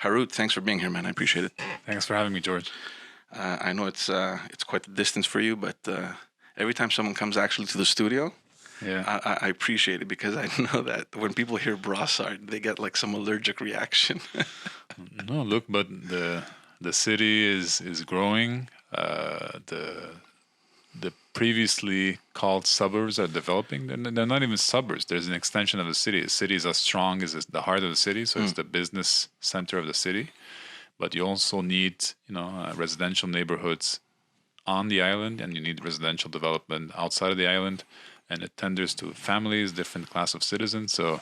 Harout, thanks for being here, man. I appreciate it. Thanks for having me, George. I know it's quite the distance for you, but every time someone comes actually to the studio, Yeah. I appreciate it because I know that when people hear Brossard, they get like some allergic reaction. No, look, but the city is growing. The previously called suburbs are developing. They're not even suburbs. There's an extension of the city. The city is as strong as the heart of the city, so it's the business center of the city. But you also need, residential neighborhoods on the island, and you need residential development outside of the island, and it tenders to families, different class of citizens. So,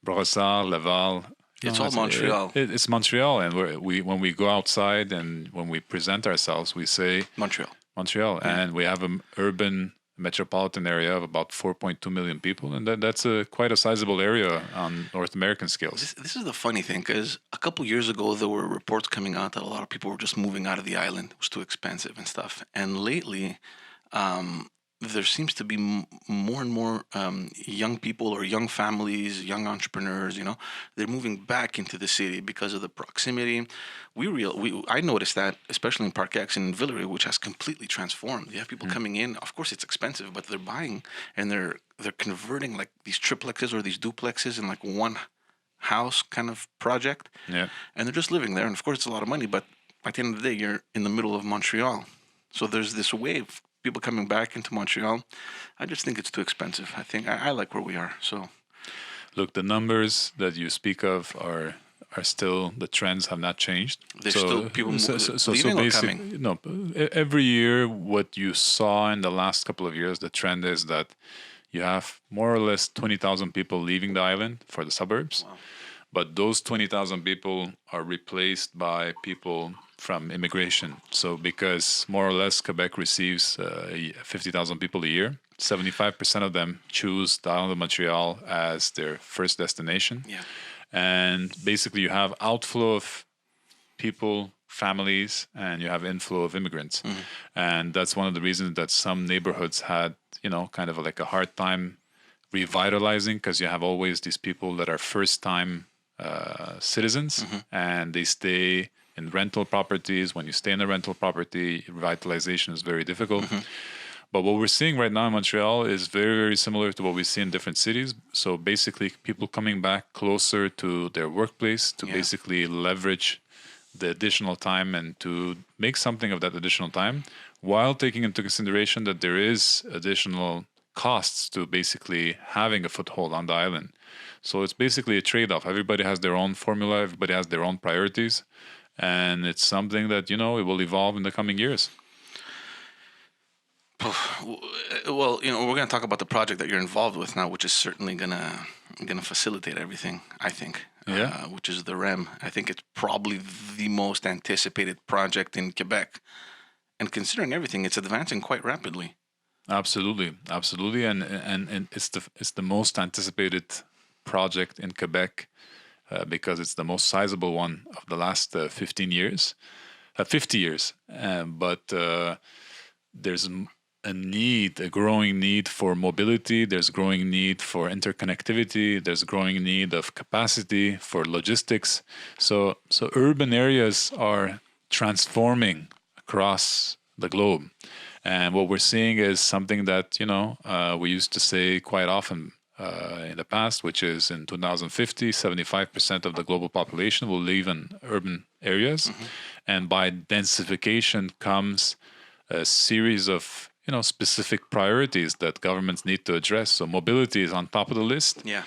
Brossard, Laval. It's all Montreal. It's Montreal, and we when we go outside and when we present ourselves, we say Montreal, and we have an urban metropolitan area of about 4.2 million people, and that's quite a sizable area on North American scales. This is the funny thing, because a couple years ago there were reports coming out that a lot of people were just moving out of the island. It was too expensive and stuff. And lately, there seems to be more and more young people or young families, young entrepreneurs, they're moving back into the city because of the proximity. I noticed that, especially in Park X and in Villeray, which has completely transformed. You have people coming in. Of course, it's expensive, but they're buying and they're converting like these triplexes or these duplexes in like one house kind of project. Yeah. And they're just living there. And of course, it's a lot of money, but at the end of the day, you're in the middle of Montreal. So there's this wave. People coming back into Montreal. I just think it's too expensive. I think I like where we are. So, look, the numbers that you speak of are still, the trends have not changed. There's still people leaving or coming? No, every year, what you saw in the last couple of years, the trend is that you have more or less 20,000 people leaving the island for the suburbs. Wow. But those 20,000 people are replaced by people from immigration. So because more or less Quebec receives 50,000 people a year, 75% of them choose the island of Montreal as their first destination. Yeah. And basically you have outflow of people, families, and you have inflow of immigrants. And that's one of the reasons that some neighborhoods had, kind of like a hard time revitalizing, because you have always these people that are first-time citizens, and they stay in rental properties. When you stay in a rental property, revitalization is very difficult. But what we're seeing right now in Montreal is very, very similar to what we see in different cities. So basically, people coming back closer to their workplace to basically leverage the additional time and to make something of that additional time, while taking into consideration that there is additional costs to basically having a foothold on the island. So it's basically a trade-off. Everybody has their own formula. Everybody has their own priorities. And it's something that, it will evolve in the coming years. Well, we're going to talk about the project that you're involved with now, which is certainly gonna facilitate everything, I think. Yeah. Which is the REM. I think it's probably the most anticipated project in Quebec. And considering everything, it's advancing quite rapidly. Absolutely, and it's the most anticipated project in Quebec because it's the most sizable one of the last 50 years. But there's a growing need for mobility. There's growing need for interconnectivity. There's growing need of capacity for logistics. So urban areas are transforming across the globe. And what we're seeing is something that, we used to say quite often in the past, which is in 2050, 75% of the global population will live in urban areas. And by densification comes a series of, specific priorities that governments need to address. So mobility is on top of the list. Yeah.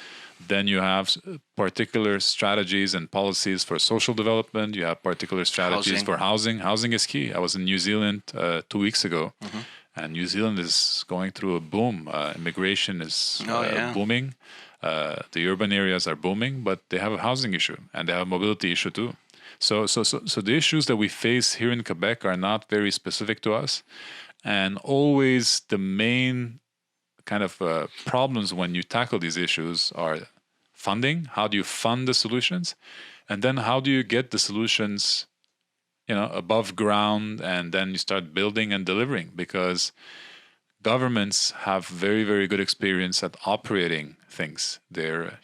Then you have particular strategies and policies for social development. You have particular strategies for housing. Housing is key. I was in New Zealand 2 weeks ago, and New Zealand is going through a boom. Immigration is booming. The urban areas are booming, but they have a housing issue and they have a mobility issue too. So the issues that we face here in Quebec are not very specific to us, and always the main kind of problems when you tackle these issues are funding. How do you fund the solutions? And then how do you get the solutions, above ground, and then you start building and delivering? Because governments have very, very good experience at operating things. They're,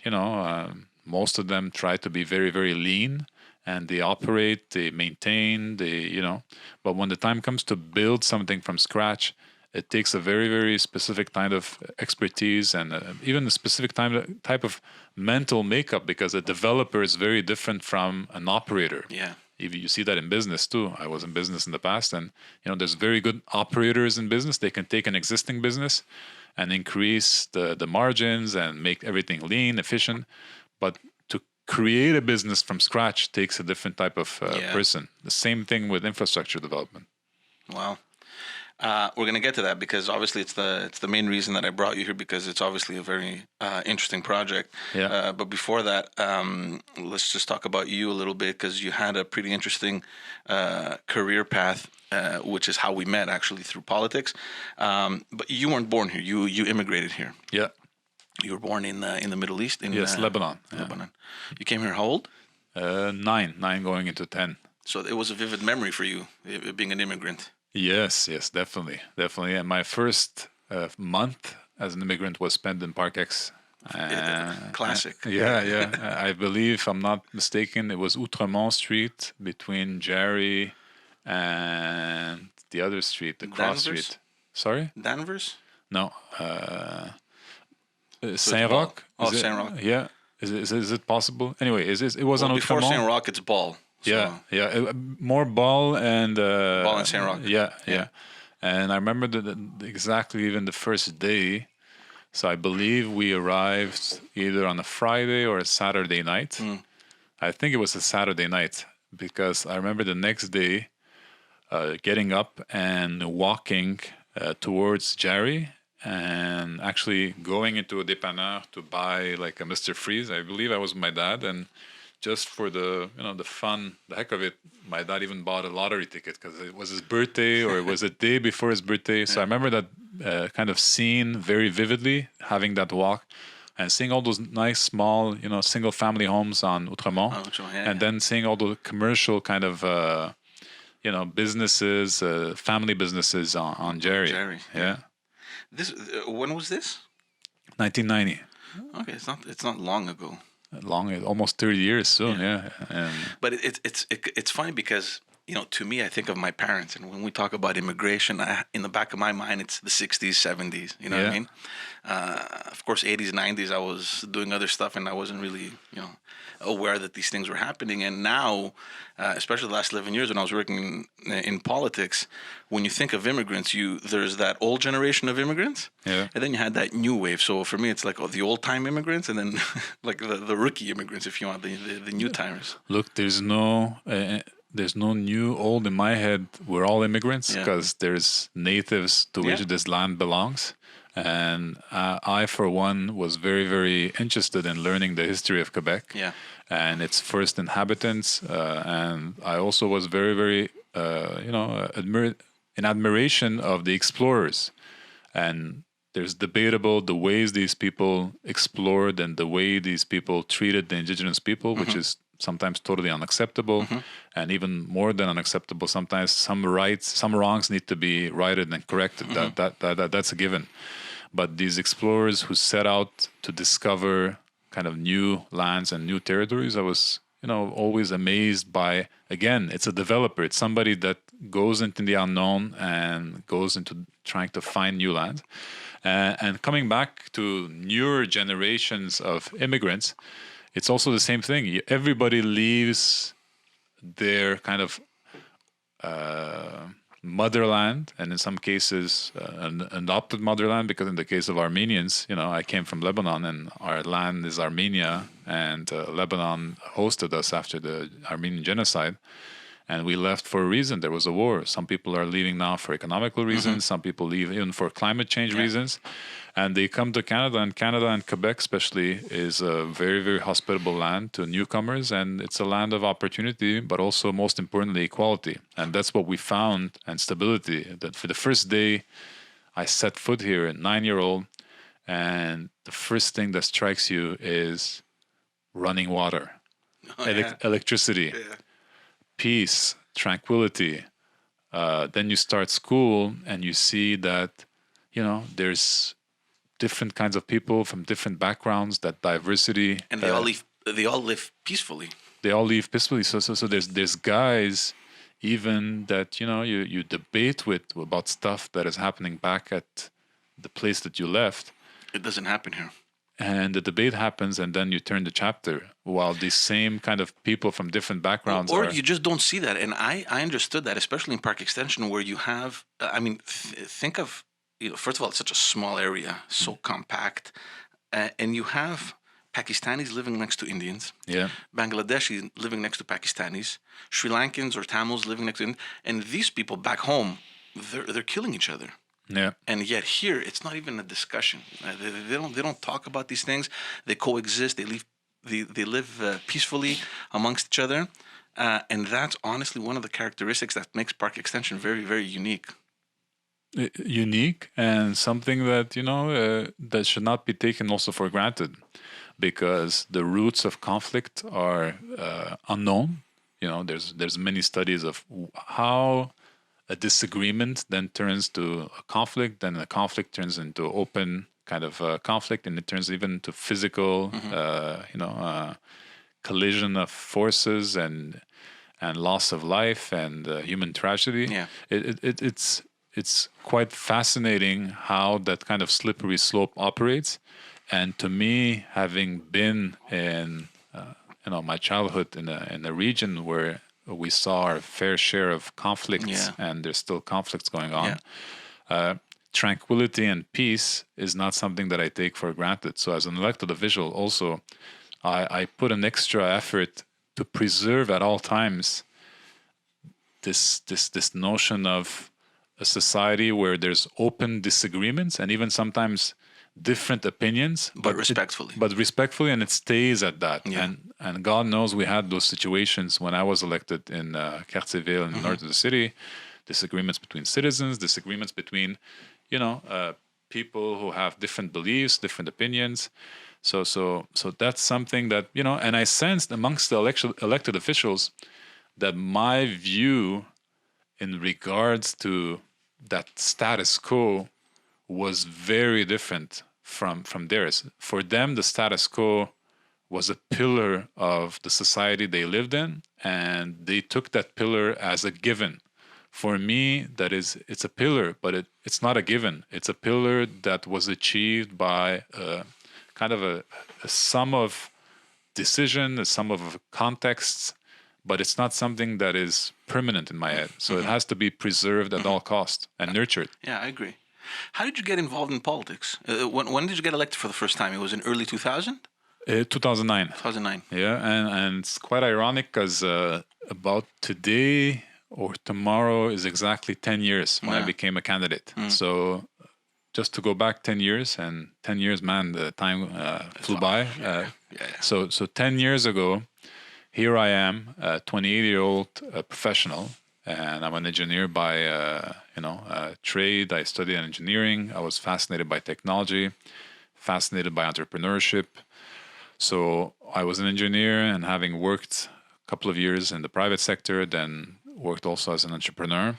most of them try to be very, very lean and they operate, they maintain, but when the time comes to build something from scratch, it takes a very, very specific kind of expertise and even a specific type of mental makeup, because a developer is very different from an operator. Yeah. You see that in business too. I was in business in the past, and there's very good operators in business. They can take an existing business and increase the margins and make everything lean, efficient. But to create a business from scratch takes a different type of person. The same thing with infrastructure development. Wow. We're going to get to that, because obviously it's the main reason that I brought you here, because it's obviously a very interesting project. Yeah. But before that, let's just talk about you a little bit, because you had a pretty interesting career path, which is how we met, actually, through politics. But you weren't born here. You immigrated here. Yeah. You were born in the Middle East. Yes, Lebanon. Lebanon. You came here how old? 9 going into 10. So it was a vivid memory for you, being an immigrant. Yes, definitely. And my first month as an immigrant was spent in Park X. Classic. Yeah. I believe, if I'm not mistaken, it was Outremont Street between Jarry and the other street, the cross street. Sorry? Danvers? No. Saint-Roch? Oh, Saint-Roch. Yeah. Is it possible? Anyway, it was on Outremont. Before Saint-Roch, it's Ball. So. Yeah. More Ball and Ball and Saint-Roch. Yeah. And I remember exactly even the first day. So I believe we arrived either on a Friday or a Saturday night. I think it was a Saturday night, because I remember the next day getting up and walking towards Jarry and actually going into a dépanneur to buy like a Mr. Freeze. I believe I was with my dad, and just for the fun, the heck of it, my dad even bought a lottery ticket because it was his birthday, or it was a day before his birthday. So I remember that kind of scene very vividly, having that walk and seeing all those nice small, single family homes on Outremont, and then seeing all the commercial kind of, businesses, family businesses on Jarry. Yeah. This when was this? 1990. Okay, it's not long ago. Almost 30 years soon, yeah. But it's funny because, to me, I think of my parents, and when we talk about immigration, in the back of my mind, it's the 60s, 70s, you know what I mean? Of course, 80s, 90s, I was doing other stuff, and I wasn't really, aware that these things were happening. And now, especially the last 11 years when I was working in politics, when you think of immigrants, there's that old generation of immigrants, and then you had that new wave. So for me, it's like the old-time immigrants, and then like the rookie immigrants, if you want, the new timers. Look, there's no new old in my head. We're all immigrants, because there's natives to which this land belongs. And I, for one, was very, very interested in learning the history of Quebec and its first inhabitants. And I also was very, very, in admiration of the explorers. And there's debatable the ways these people explored and the way these people treated the indigenous people, which is sometimes totally unacceptable, and even more than unacceptable. Sometimes some wrongs need to be righted and corrected. That's a given. But these explorers who set out to discover kind of new lands and new territories, I was, always amazed by. Again, it's a developer. It's somebody that goes into the unknown and goes into trying to find new land. And coming back to newer generations of immigrants, it's also the same thing. Everybody leaves their kind of motherland, and in some cases an adopted motherland, because in the case of Armenians, I came from Lebanon, and our land is Armenia, and Lebanon hosted us after the Armenian genocide. And we left for a reason. There was a war. Some people are leaving now for economical reasons. Some people leave even for climate change reasons. And they come to Canada, and Canada and Quebec especially is a very, very hospitable land to newcomers. And it's a land of opportunity, but also, most importantly, equality. And that's what we found, and stability. That for the first day I set foot here, a 9-year-old, and the first thing that strikes you is running water, electricity. Peace, tranquility. Then you start school and you see that, there's different kinds of people from different backgrounds, that diversity. And they all live peacefully. they all leave peacefully. So there's guys even that you debate with about stuff that is happening back at the place that you left. It doesn't happen here. And the debate happens, and then you turn the chapter, while these same kind of people from different backgrounds or you just don't see that. And I understood that, especially in Park Extension, where you have, think of, first of all, it's such a small area, so compact, and you have Pakistanis living next to Indians, Bangladeshis living next to Pakistanis, Sri Lankans or Tamils living next to Indians, and these people back home, they're killing each other. Yeah. And yet here, it's not even a discussion. They don't talk about these things. They coexist. They live peacefully amongst each other, and that's honestly one of the characteristics that makes Park Extension very, very unique. Unique, and something that that should not be taken also for granted, because the roots of conflict are unknown. There's many studies of how a disagreement then turns to a conflict, then a conflict turns into open kind of conflict, and it turns even to physical, collision of forces and loss of life and human tragedy. Yeah. It's quite fascinating how that kind of slippery slope operates. And to me, having been in my childhood in a region where we saw our fair share of conflicts, and there's still conflicts going on. Tranquility and peace is not something that I take for granted. So as an elected official also, I put an extra effort to preserve at all times this notion of a society where there's open disagreements and even sometimes different opinions, but respectfully. And it stays at that. Yeah. And God knows we had those situations when I was elected in Cartierville in the north of the city. Disagreements between citizens, disagreements between people who have different beliefs, different opinions. So that's something that and I sensed amongst the elected officials that my view in regards to that status quo was very different from theirs. For them, the status quo was a pillar of the society they lived in, and they took that pillar as a given. For me, it's a pillar, but it's not a given. It's a pillar that was achieved by kind of a sum of decision, a sum of contexts, but it's not something that is permanent in my head. So it has to be preserved at all costs and nurtured. Yeah, I agree. How did you get involved in politics? When did you get elected for the first time? It was in early 2000? 2009. 2009. Yeah, and it's quite ironic because about today or tomorrow is exactly 10 years when I became a candidate. So just to go back 10 years, and 10 years, man, the time flew by. So 10 years ago, here I am, a 28-year-old professional, and I'm an engineer by trade. I studied engineering. I was fascinated by technology, fascinated by entrepreneurship. So I was an engineer, and having worked a couple of years in the private sector, then worked also as an entrepreneur.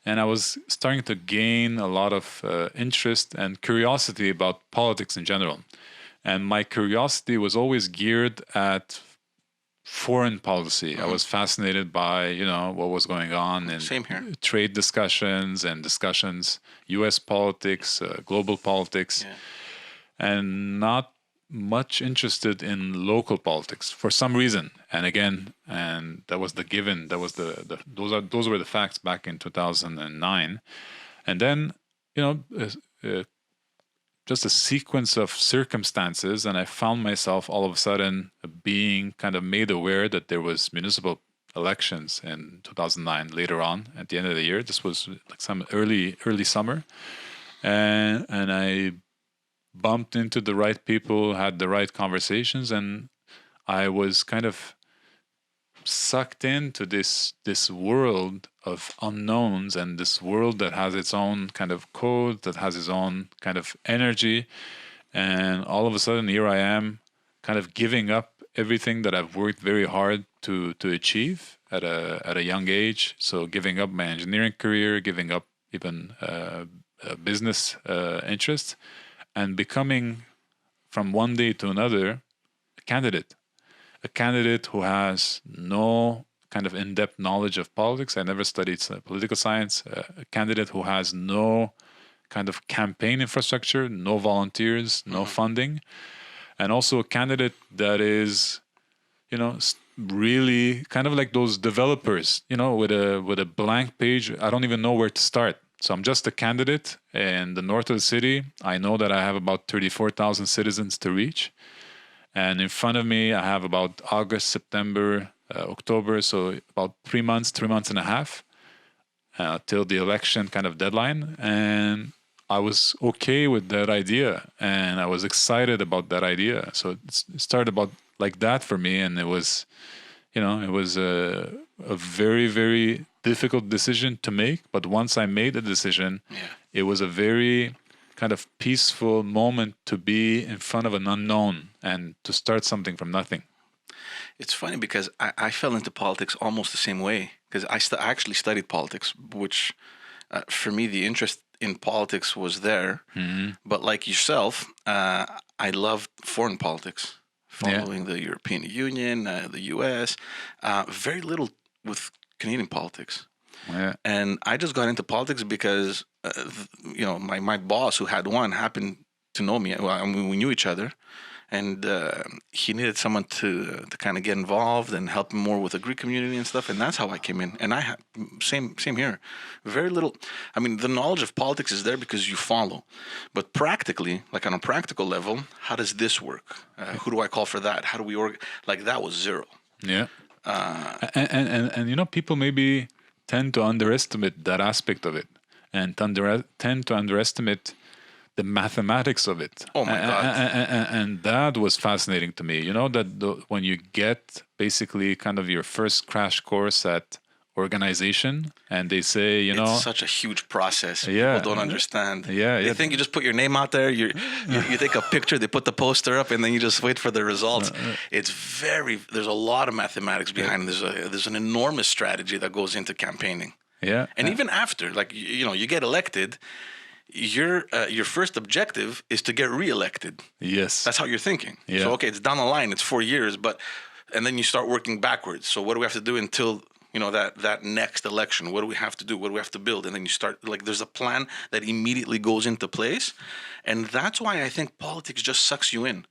And I was starting to gain a lot of interest and curiosity about politics in general. And my curiosity was always geared at foreign policy. I was fascinated by, what was going on in trade discussions and discussions, U.S. politics, global politics, and not much interested in local politics for some reason. And again, that was the given. That was those were the facts back in 2009. And then, just a sequence of circumstances, and I found myself all of a sudden being kind of made aware that there was municipal elections in 2009 later on at the end of the year. This was like some early summer, and I bumped into the right people, had the right conversations, and I was kind of sucked into this world of unknowns, and this world that has its own kind of code, that has its own kind of energy. And all of a sudden, here I am kind of giving up everything that I've worked very hard to achieve at a young age. So giving up my engineering career, giving up even business interests, and becoming from one day to another a candidate a candidate who has no kind of in-depth knowledge of politics. I never studied political science. A candidate who has no kind of campaign infrastructure, no volunteers, no funding, and also a candidate that is, really kind of like those developers, with a blank page. I don't even know where to start. So I'm just a candidate in the north of the city. I know that I have about 34,000 citizens to reach. And in front of me, I have about August, September, October, so about 3 months and a half till the election kind of deadline. And I was okay with that idea, and I was excited about that idea. So it started about like that for me, and it was, it was a very, very difficult decision to make. But once I made the decision, it was a very kind of peaceful moment to be in front of an unknown and to start something from nothing. It's funny because I fell into politics almost the same way, because I actually studied politics, which for me, the interest in politics was there. But like yourself, I loved foreign politics, following the European Union, the US, very little with Canadian politics. Yeah. And I just got into politics because, my boss who had one happened to know me. Well, I mean, we knew each other, and he needed someone to kind of get involved and help him more with the Greek community and stuff. And that's how I came in. And I had same here. Very little. I mean, the knowledge of politics is there because you follow, but practically, like on a practical level, how does this work? Who do I call for that? How do we like that was zero. Yeah. And people maybe tend to underestimate that aspect of it, and tend to underestimate the mathematics of it. Oh my God. And that was fascinating to me. When you get basically kind of your first crash course at organization, and they say, it's such a huge process. Yeah. People don't understand. Yeah. They think you just put your name out there, you take a picture, they put the poster up, and then you just wait for the results. There's a lot of mathematics behind it. There's an enormous strategy that goes into campaigning. Yeah. And even after, like, you get elected, your first objective is to get reelected. Yes. That's how you're thinking. Yeah. So, okay, it's down the line, it's 4 years, and then you start working backwards. So what do we have to do until that next election? What do we have to do? What do we have to build? And then you start, like, there's a plan that immediately goes into place. And that's why I think politics just sucks you in.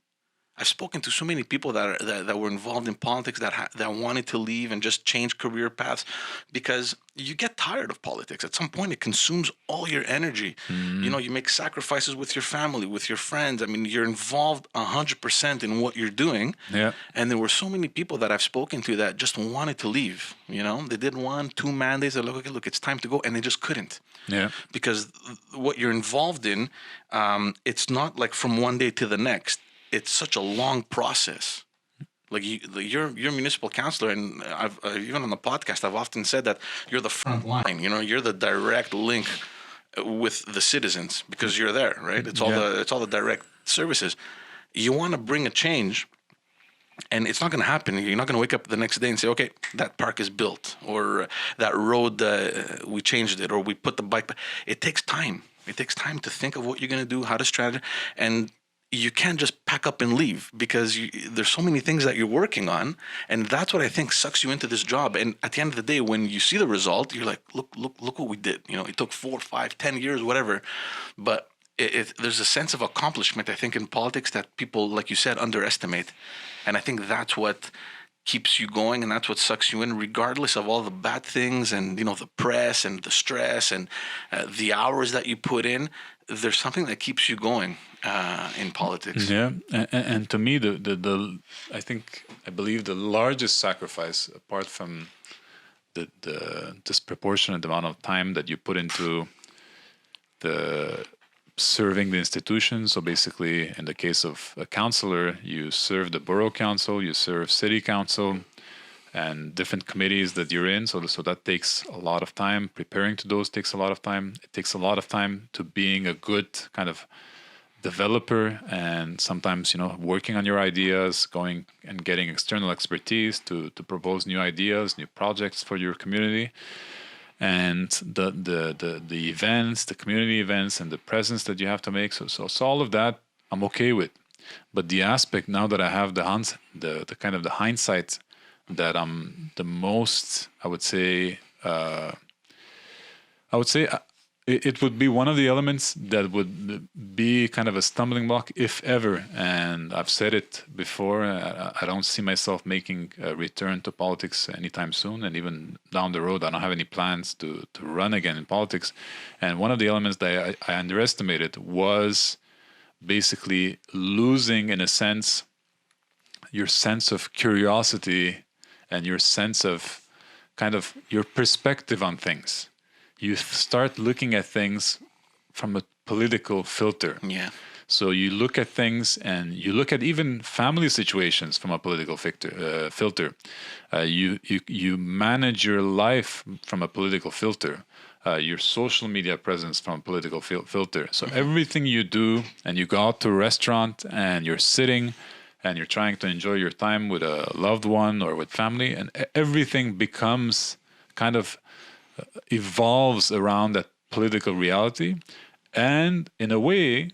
I've spoken to so many people that were involved in politics that wanted to leave and just change career paths, because you get tired of politics. At some point, it consumes all your energy. You make sacrifices with your family, with your friends. I mean, you're involved 100% in what you're doing. Yeah. And there were so many people that I've spoken to that just wanted to leave. They did 1-2 mandates. They're like, okay, look, it's time to go. And they just couldn't. Yeah. Because what you're involved in, it's not like from one day to the next. It's such a long process. Like you're municipal councilor, and I've even on the podcast I've often said that you're the front line. You're the direct link with the citizens because you're there, right? It's all the direct services. You want to bring a change, and it's not going to happen. You're not going to wake up the next day and say, okay, that park is built, or that road we changed it, or we put the bike. It takes time. It takes time to think of what you're going to do, how to strategize, and you can't just pack up and leave because there's so many things that you're working on, and that's what I think sucks you into this job. And at the end of the day, when you see the result, you're like, look what we did. It took 4, 5, 10 years, whatever, but there's a sense of accomplishment, I think, in politics that people, like you said, underestimate, and I think that's what keeps you going, and that's what sucks you in, regardless of all the bad things and the press and the stress and the hours that you put in. There's something that keeps you going in politics. Yeah, and to me, I believe the largest sacrifice, apart from the disproportionate amount of time that you put into the serving the institution. So basically, in the case of a councilor, you serve the borough council, you serve city council, and different committees that you're in. So that takes a lot of time. Preparing to those takes a lot of time. It takes a lot of time to being a good kind of developer, and sometimes working on your ideas, going and getting external expertise to propose new ideas, new projects for your community. And the events, the community events, and the presence that you have to make. So all of that I'm okay with. But the aspect now that I have the kind of the hindsight that I'm the most, it would be one of the elements that would be kind of a stumbling block, if ever. And I've said it before, I don't see myself making a return to politics anytime soon. And even down the road, I don't have any plans to run again in politics. And one of the elements that I underestimated was basically losing, in a sense, your sense of curiosity and your sense of kind of your perspective on things. You start looking at things from a political filter. Yeah. So you look at things, and you look at even family situations from a political filter. You manage your life from a political filter. Your social media presence from a political filter. So everything you do, and you go out to a restaurant and you're sitting and you're trying to enjoy your time with a loved one or with family, and everything becomes kind of evolves around that political reality. And in a way,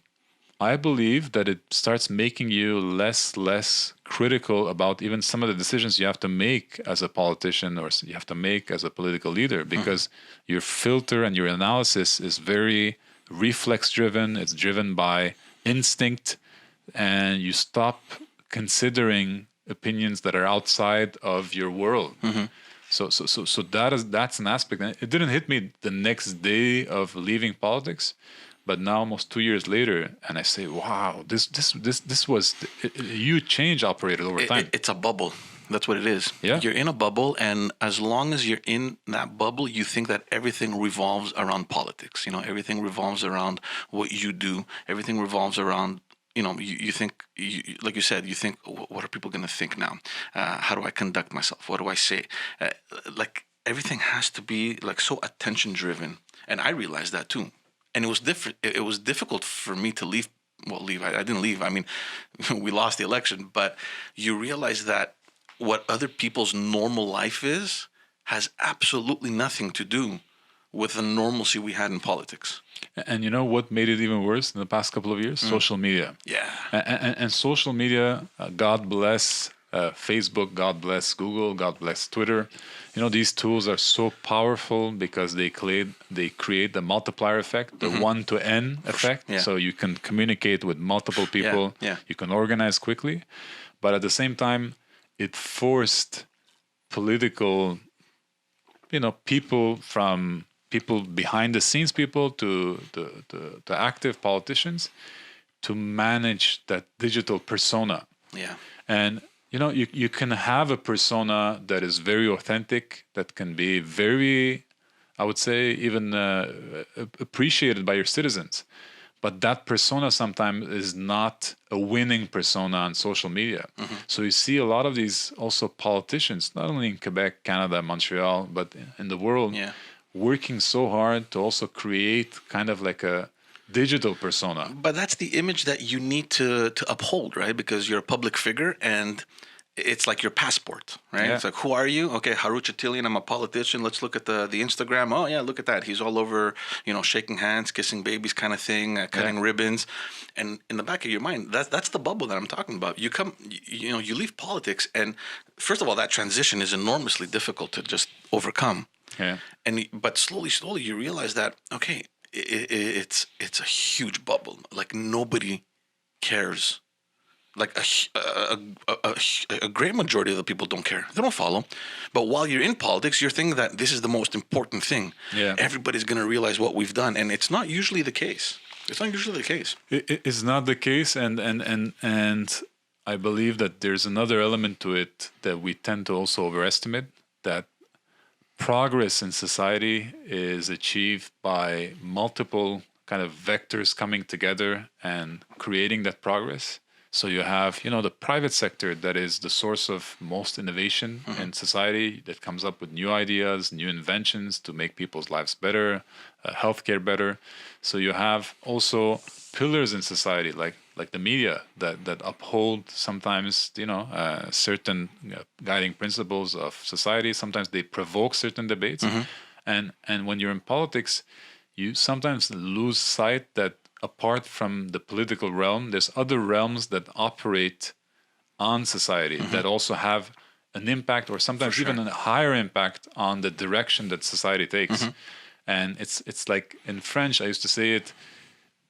I believe that it starts making you less critical about even some of the decisions you have to make as a politician or you have to make as a political leader, because your filter and your analysis is very reflex driven. It's driven by instinct, and you stop considering opinions that are outside of your world. So that's an aspect. And it didn't hit me the next day of leaving politics, but now almost 2 years later, and I say, wow, this was a huge change operated over time. It's a bubble. That's what it is. Yeah. You're in a bubble, and as long as you're in that bubble, you think that everything revolves around politics. You know, everything revolves around what you do. Everything revolves around, you know, you think, like you said, you think, what are people going to think now? How do I conduct myself? What do I say? Like everything has to be like so attention driven. And I realized that too. And it was different. It was difficult for me to leave. Well, leave. I didn't leave. I mean, we lost the election, but you realize that what other people's normal life is has absolutely nothing to do with the normalcy we had in politics. And you know what made it even worse in the past couple of years? Social media. Yeah. And social media, God bless Facebook, God bless Google, God bless Twitter. You know, these tools are so powerful because they create the multiplier effect, the 1 to N effect. Yeah. So you can communicate with multiple people. Yeah. You can organize quickly. But at the same time, it forced political, people from people behind the scenes people to active politicians to manage that digital persona. Yeah. And you can have a persona that is very authentic, that can be very, I would say, even appreciated by your citizens. But that persona sometimes is not a winning persona on social media. So you see a lot of these also politicians, not only in Quebec, Canada, Montreal, but in the world, working so hard to also create kind of like a digital persona. But that's the image that you need to uphold, right? Because you're a public figure, and it's like your passport, right? Yeah. It's like, who are you? Okay, Harout Chitilian, I'm a politician. Let's look at the Instagram. Oh yeah, look at that. He's all over, shaking hands, kissing babies kind of thing, cutting ribbons. And in the back of your mind, that's the bubble that I'm talking about. You come, you leave politics, and first of all, that transition is enormously difficult to just overcome. Yeah. But slowly you realize that, okay, it's a huge bubble. Like nobody cares. Like a great majority of the people don't care. They don't follow. But while you're in politics, you're thinking that this is the most important thing. Yeah. Everybody's going to realize what we've done, and it's not usually the case. It's not usually the case. It's not the case, and I believe that there's another element to it that we tend to also overestimate, that progress in society is achieved by multiple kind of vectors coming together and creating that progress. So you have, the private sector that is the source of most innovation in society, that comes up with new ideas, new inventions to make people's lives better, healthcare better. So you have also pillars in society like the media that uphold sometimes, certain guiding principles of society. Sometimes they provoke certain debates. And when you're in politics, you sometimes lose sight that apart from the political realm, there's other realms that operate on society that also have an impact, or sometimes even a higher impact on the direction that society takes. And it's like in French, I used to say it,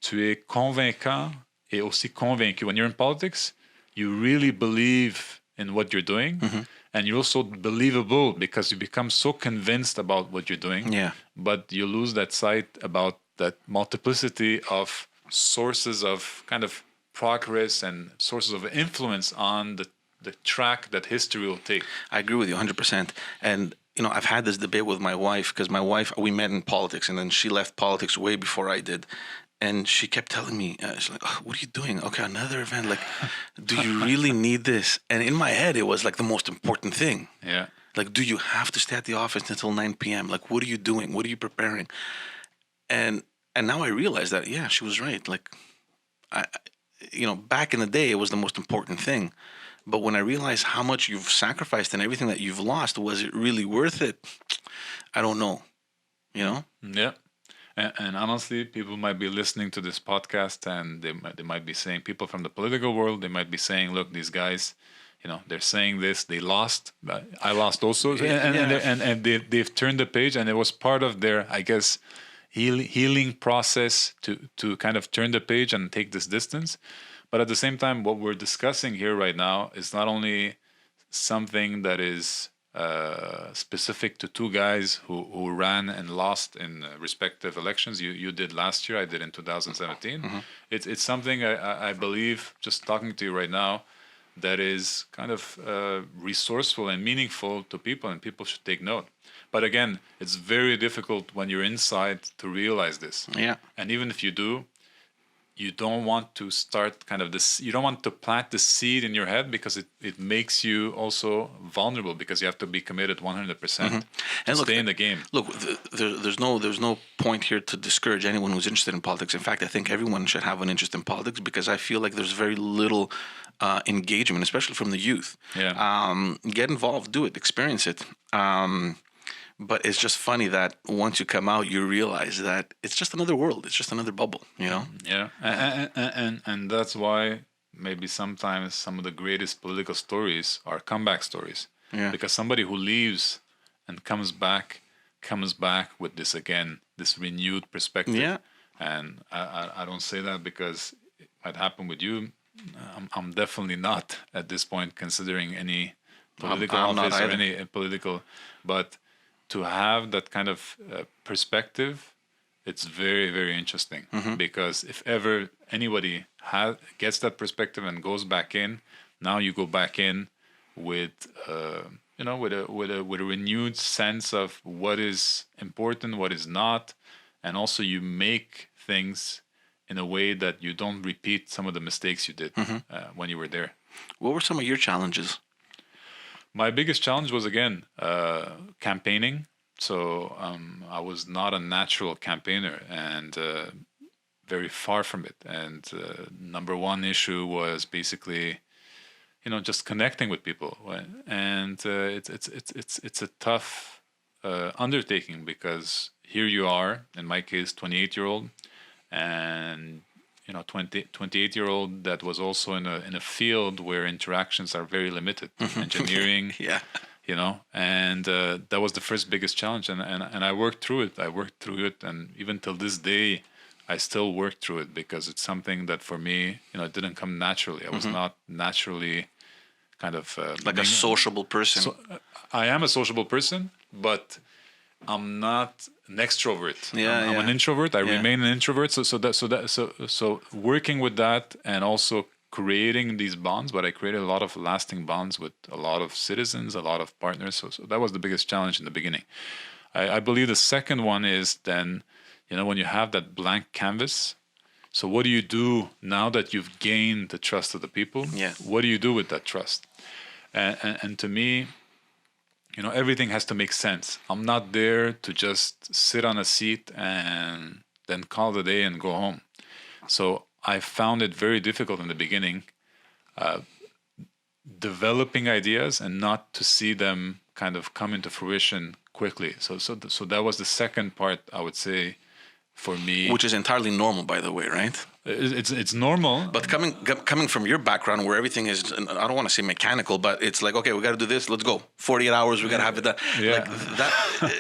tu es convaincant et aussi convaincu. When you're in politics, you really believe in what you're doing, and you're also believable because you become so convinced about what you're doing. Yeah. But you lose that sight about that multiplicity of sources of kind of progress and sources of influence on the track that history will take. I agree with you 100%. And, I've had this debate with my wife, because my wife, we met in politics, and then she left politics way before I did. And she kept telling me, she's like, oh, what are you doing? Okay, another event. Like, do you really need this? And in my head, it was like the most important thing. Yeah. Like, do you have to stay at the office until 9 p.m.? Like, what are you doing? What are you preparing? And now I realize that, yeah, she was right. Like, back in the day, it was the most important thing. But when I realized how much you've sacrificed and everything that you've lost, was it really worth it? I don't know. Yeah. And honestly, people might be listening to this podcast, and they might be saying, people from the political world, they might be saying, look, these guys, they're saying this, they lost. I lost also. And they've turned the page, and it was part of their, I guess, healing process to kind of turn the page and take this distance. But at the same time, what we're discussing here right now is not only something that is specific to two guys who ran and lost in respective elections. You did last year, I did in 2017. It's something I believe, just talking to you right now, that is kind of resourceful and meaningful to people, and people should take note. But again, it's very difficult when you're inside to realize this. Yeah. And even if you do, you don't want to start kind of this, you don't want to plant the seed in your head, because it makes you also vulnerable, because you have to be committed 100% to stay in the game. Look, there's no point here to discourage anyone who's interested in politics. In fact, I think everyone should have an interest in politics, because I feel like there's very little engagement, especially from the youth. Yeah. Get involved, do it, experience it. But it's just funny that once you come out, you realize that it's just another world. It's just another bubble, Yeah, and that's why maybe sometimes some of the greatest political stories are comeback stories. Yeah. Because somebody who leaves and comes back with this renewed perspective. Yeah. And I don't say that because it might happen with you. I'm definitely not at this point considering any political office or any political, but to have that kind of perspective, it's very, very interesting. Because if ever anybody gets that perspective and goes back in, now you go back in with with a renewed sense of what is important, what is not, and also you make things in a way that you don't repeat some of the mistakes you did when you were there. What were some of your challenges? My biggest challenge was, again, campaigning. So I was not a natural campaigner, and very far from it. And number one issue was basically, just connecting with people. And it's a tough undertaking, because here you are, in my case, 28-year-old, and 28-year-old that was also in a field where interactions are very limited, engineering. Yeah. And that was the first biggest challenge, and I worked through it, and even till this day I still work through it, because it's something that for me, it didn't come naturally. I was not naturally kind of like a sociable person. So, I am a sociable person, but I'm not an extrovert. I'm an introvert. I remain an introvert. So working with that, and also creating these bonds, but I created a lot of lasting bonds with a lot of citizens, a lot of partners. So that was the biggest challenge in the beginning. I believe the second one is then, when you have that blank canvas. So what do you do now that you've gained the trust of the people? Yeah. What do you do with that trust? And to me, everything has to make sense. I'm not there to just sit on a seat and then call it a day and go home. So I found it very difficult in the beginning, developing ideas and not to see them kind of come into fruition quickly. So that was the second part, I would say, for me. Which is entirely normal, by the way, right? It's normal. But coming from your background, where everything is, I don't want to say mechanical, but it's like, okay, we got to do this. Let's go. 48 hours, we got to have it done. Yeah. Like that.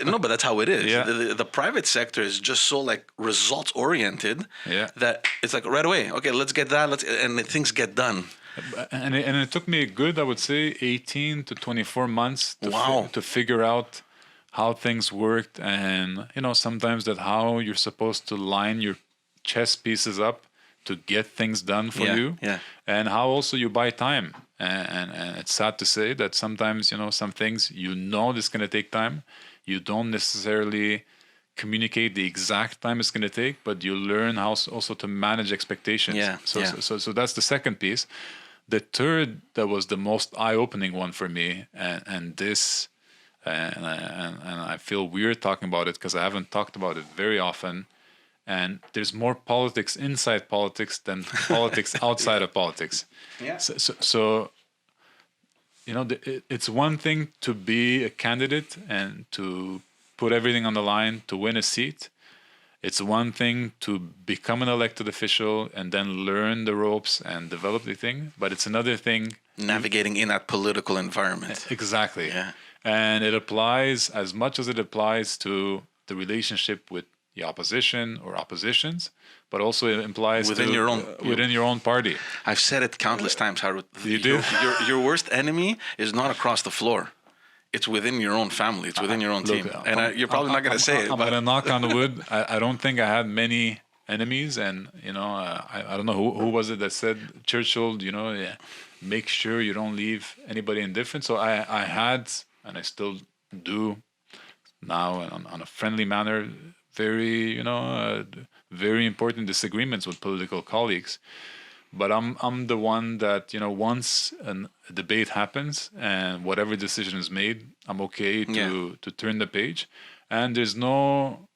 No, but that's how it is. Yeah. The private sector is just so like results oriented. Yeah. That it's like right away. Okay, let's get that. And things get done. And it took me a good, I would say, 18 to 24 months to figure out how things worked, and sometimes that how you're supposed to line your chess pieces up to get things done for you, and how also you buy time. And it's sad to say that sometimes some things this is going to take time. You don't necessarily communicate the exact time it's going to take, but you learn how also to manage expectations. So that's the second piece. The third, that was the most eye-opening one for me, and I feel weird talking about it because I haven't talked about it very often. And there's more politics inside politics than politics outside of politics. Yeah. So it's one thing to be a candidate and to put everything on the line to win a seat. It's one thing to become an elected official and then learn the ropes and develop the thing. But it's another thing navigating in that political environment. Exactly. Yeah. And it applies as much as it applies to the relationship with the opposition or oppositions, but also it implies within your own party. I've said it countless times, Harout. You do? Your worst enemy is not across the floor. It's within your own family. It's within your own team. And you're probably not going to say it. I'm going to knock on the wood. I don't think I had many enemies. And, I don't know who was it that said, Churchill, make sure you don't leave anybody indifferent. So I had, and I still do now on a friendly manner, very, very important disagreements with political colleagues. But I'm the one that, once a debate happens and whatever decision is made, I'm okay to turn the page. And there's no,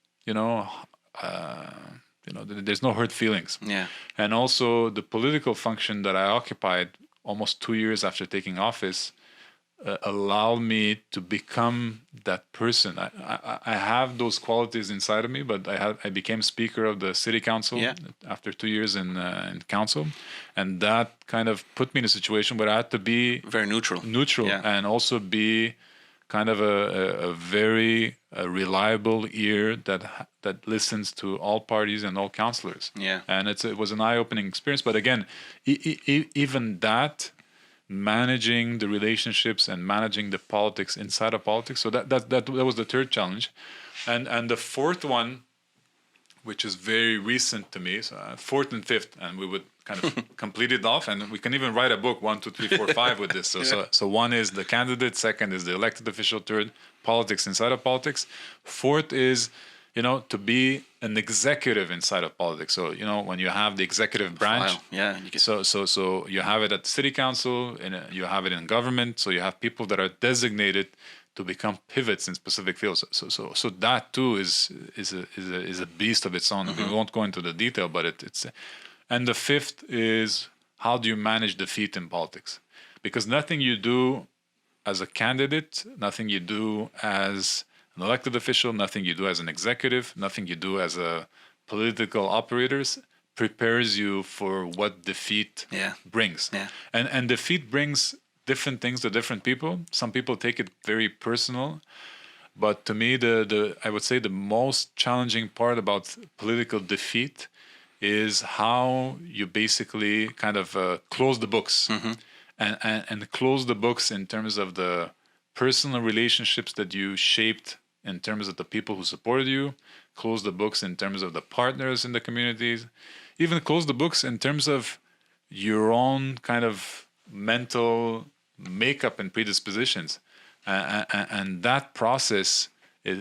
there's no hurt feelings. Yeah. And also the political function that I occupied almost 2 years after taking office allowed me to become that person. I have those qualities inside of me, but I became speaker of the city council after 2 years in council, and that kind of put me in a situation where I had to be very neutral, and also be kind of a very reliable ear that listens to all parties and all councillors. Yeah, and it was an eye-opening experience. But again, even that. Managing the relationships and managing the politics inside of politics. So that was the third challenge, and the fourth one, which is very recent to me, so fourth and fifth, and we would kind of complete it off, and we can even write a book 1, 2, 3, 4, 5 with this. So one is the candidate, second is the elected official, third politics inside of politics, fourth is to be an executive inside of politics. So, when you have the executive branch, so you have it at the city council, and you have it in government. So you have people that are designated to become pivots in specific fields. So that too is a beast of its own. Mm-hmm. We won't go into the detail, but it's. And the fifth is, how do you manage defeat in politics? Because nothing you do as a candidate, nothing you do as an elected official, nothing you do as an executive, nothing you do as a political operators prepares you for what defeat brings. Yeah. And defeat brings different things to different people. Some people take it very personal. But to me, I would say the most challenging part about political defeat is how you basically kind of close the books. Mm-hmm. And close the books in terms of the personal relationships that you shaped in terms of the people who supported you, close the books in terms of the partners in the communities, even close the books in terms of your own kind of mental makeup and predispositions. And that process,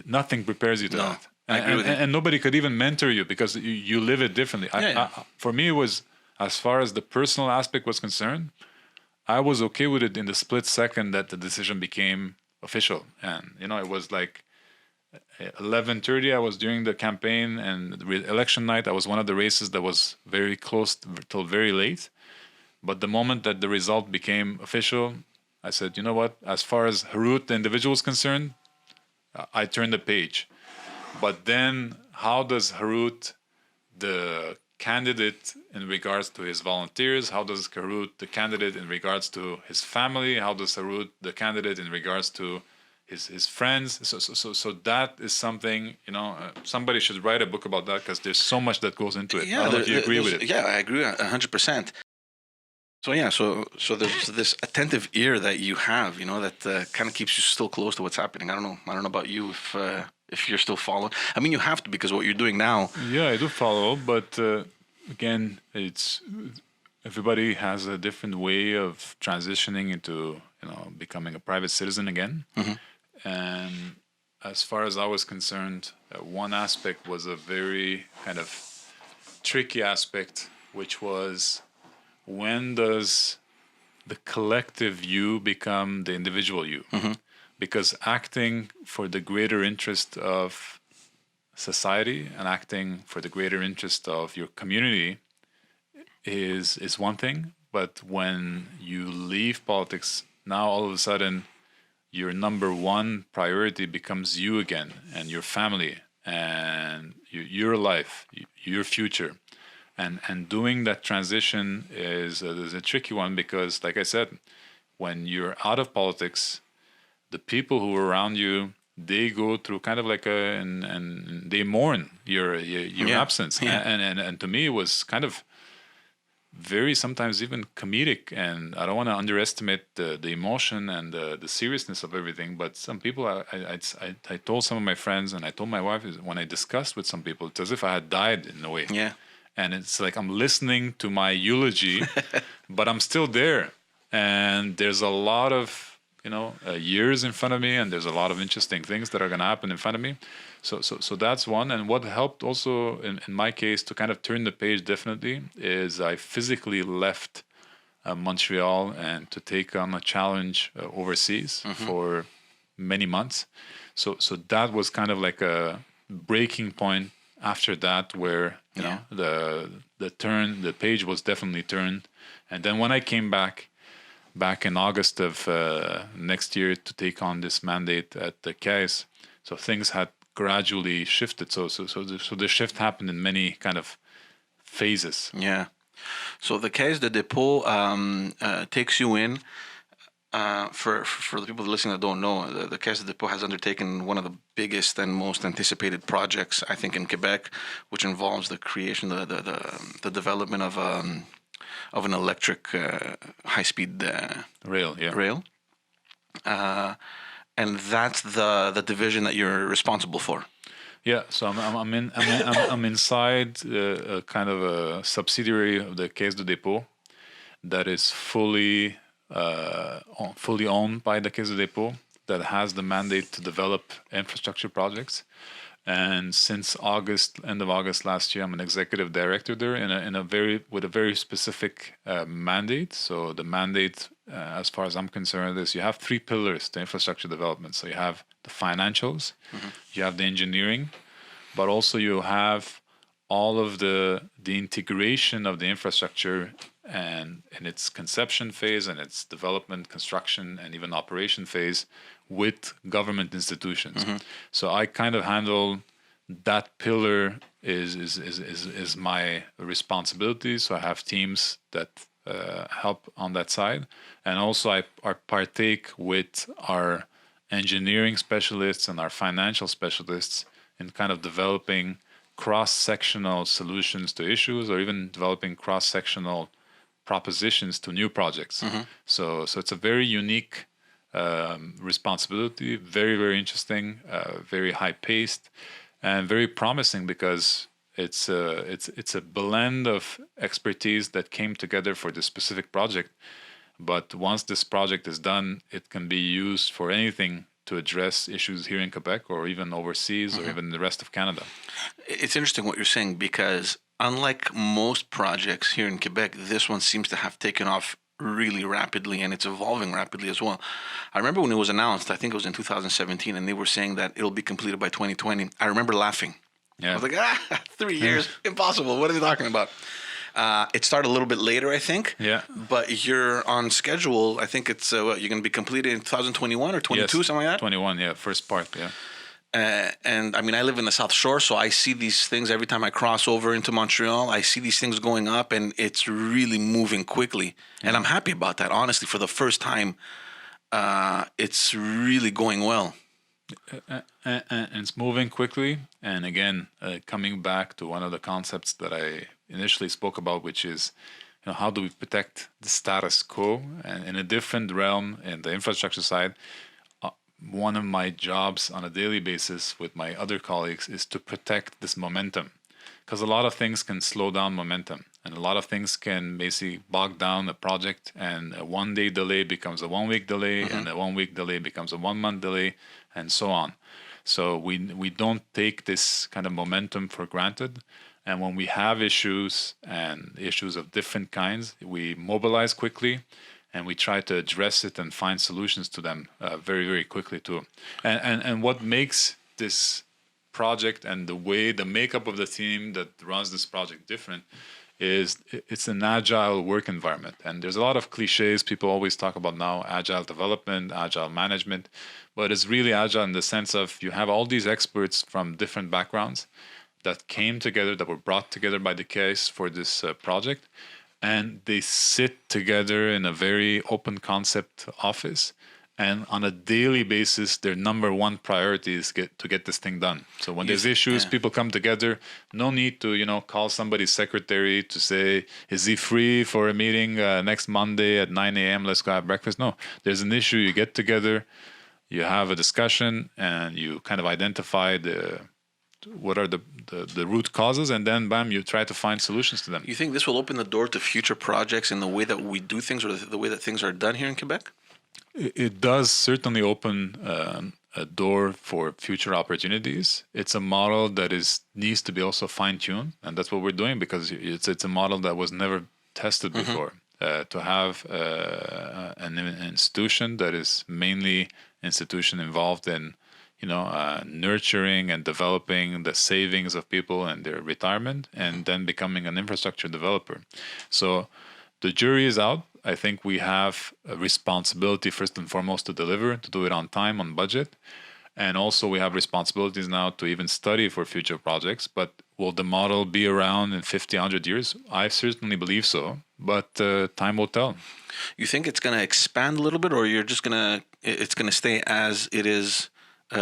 nothing prepares you to that. And nobody could even mentor you because you live it differently. For me, it was, as far as the personal aspect was concerned, I was okay with it in the split second that the decision became official. And, it was like 11:30, I was during the campaign, and election night, I was one of the races that was very close till very late. But the moment that the result became official, I said, you know what, as far as Harout, the individual, is concerned, I turned the page. But then how does Harout, the candidate, in regards to his volunteers? How does Harout, the candidate, in regards to his family? How does Harout, the candidate, in regards to his friends? So that is something, somebody should write a book about that, because there's so much that goes into it. Yeah, I don't know if you agree with it. Yeah, I agree 100%. So yeah, so there's this attentive ear that you have, that kind of keeps you still close to what's happening. I don't know about you if you're still following. I mean, you have to, because what you're doing now. Yeah, I do follow, but again, it's everybody has a different way of transitioning into becoming a private citizen again. And as far as I was concerned, one aspect was a very kind of tricky aspect, which was, when does the collective you become the individual you? Because acting for the greater interest of society and acting for the greater interest of your community is one thing. But when you leave politics, now all of a sudden your number one priority becomes you again, and your family, and your life, your future. And doing that transition is a tricky one, because, like I said, when you're out of politics, the people who are around you, they go through kind of like and they mourn your absence. And to me, it was kind of very, sometimes even comedic. And I don't want to underestimate the emotion and the seriousness of everything. But some people, I told some of my friends, and I told my wife, when I discussed with some people, it's as if I had died in a way. Yeah. And it's like I'm listening to my eulogy, but I'm still there. And there's a lot of, years in front of me, and there's a lot of interesting things that are going to happen in front of me. So that's one. And what helped also in my case to kind of turn the page definitely is I physically left Montreal and to take on a challenge overseas for many months. So that was kind of like a breaking point after that, where the page was definitely turned. And then when I came back in August of next year to take on this mandate at the Caisse, so things had gradually shifted. So the shift happened in many kind of phases. Yeah. So the Caisse de dépôt takes you in. For the people listening that don't know, the Caisse de dépôt has undertaken one of the biggest and most anticipated projects, I think, in Quebec, which involves the creation, the development of an electric high-speed rail. Yeah. Rail, and that's the division that you're responsible for. Yeah, so I'm inside a kind of a subsidiary of the Caisse de dépôt that is fully owned by the Caisse de dépôt, that has the mandate to develop infrastructure projects. And since end of August last year, I'm an executive director there with a very specific mandate. So the mandate, as far as I'm concerned, is you have three pillars to infrastructure development. So you have the financials, you have the engineering, but also you have all of the integration of the infrastructure and in its conception phase and its development, construction, and even operation phase with government institutions. So I kind of handle that pillar is my responsibility. So I have teams that help on that side, and also I partake with our engineering specialists and our financial specialists in kind of developing cross-sectional solutions to issues, or even developing cross-sectional propositions to new projects. So it's a very unique responsibility, very, very interesting, very high-paced, and very promising, because it's a blend of expertise that came together for this specific project. But once this project is done, it can be used for anything to address issues here in Quebec, or even overseas, or even the rest of Canada. It's interesting what you're saying, because unlike most projects here in Quebec, this one seems to have taken off really rapidly, and it's evolving rapidly as well. I remember when it was announced, I think it was in 2017, and they were saying that it'll be completed by 2020. I remember laughing. Yeah. I was like, 3 years, impossible. What are they talking about? It started a little bit later, I think. Yeah. But you're on schedule. I think it's you're going to be completed in 2021 or 22, Yes, something like that? 21, yeah, first part, yeah. And I mean, I live in the South Shore, so I see these things every time I cross over into Montreal. I see these things going up, and it's really moving quickly. And I'm happy about that. Honestly, for the first time, it's really going well. And it's moving quickly. And again, coming back to one of the concepts that I initially spoke about, which is, how do we protect the status quo? And in a different realm, in the infrastructure side, one of my jobs on a daily basis with my other colleagues is to protect this momentum, because a lot of things can slow down momentum, and a lot of things can basically bog down a project, and a 1 day delay becomes a 1 week delay, and a 1 week delay becomes a 1 month delay, and so on. So we don't take this kind of momentum for granted. And when we have issues, and issues of different kinds, we mobilize quickly, and we try to address it and find solutions to them very, very quickly too. And what makes this project and the makeup of the team that runs this project different is it's an agile work environment. And there's a lot of cliches people always talk about now: agile development, agile management. But it's really agile in the sense of you have all these experts from different backgrounds that came together, that were brought together by the Caisse for this project. And they sit together in a very open concept office. And on a daily basis, their number one priority is to get this thing done. So when there's issues, people come together. No need to, call somebody's secretary to say, is he free for a meeting next Monday at 9 a.m.? Let's go have breakfast. No, there's an issue. You get together, you have a discussion, and you kind of identify what are the root causes, and then bam, you try to find solutions to them. You think this will open the door to future projects in the way that we do things, or the way that things are done here in Quebec? It does certainly open a door for future opportunities. It's a model that needs to be also fine-tuned, and that's what we're doing, because it's a model that was never tested before. To have an institution that is mainly institution involved in nurturing and developing the savings of people and their retirement, and then becoming an infrastructure developer. So the jury is out. I think we have a responsibility first and foremost to deliver, to do it on time, on budget. And also we have responsibilities now to even study for future projects. But will the model be around in 50, 100 years? I certainly believe so, but time will tell. You think it's going to expand a little bit, or it's going to stay as it is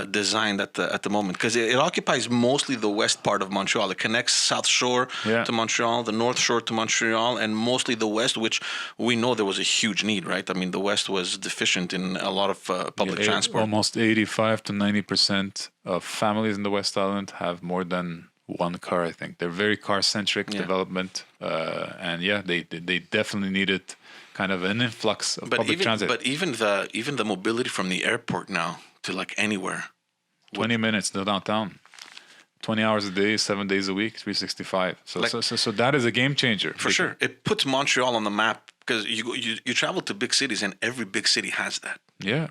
designed at the moment? Because it occupies mostly the west part of Montreal. It connects South Shore to Montreal, the North Shore to Montreal, and mostly the west, which we know there was a huge need, right? I mean, the west was deficient in a lot of public transport. Almost 85 to 90% of families in the West Island have more than one car, I think. They're very car-centric development. And they definitely needed kind of an influx of public transit. But even the mobility from the airport now to like anywhere. 20 minutes to downtown. 20 hours a day, 7 days a week, 365. So that is a game changer. For sure. It puts Montreal on the map, because you travel to big cities, and every big city has that. Yeah.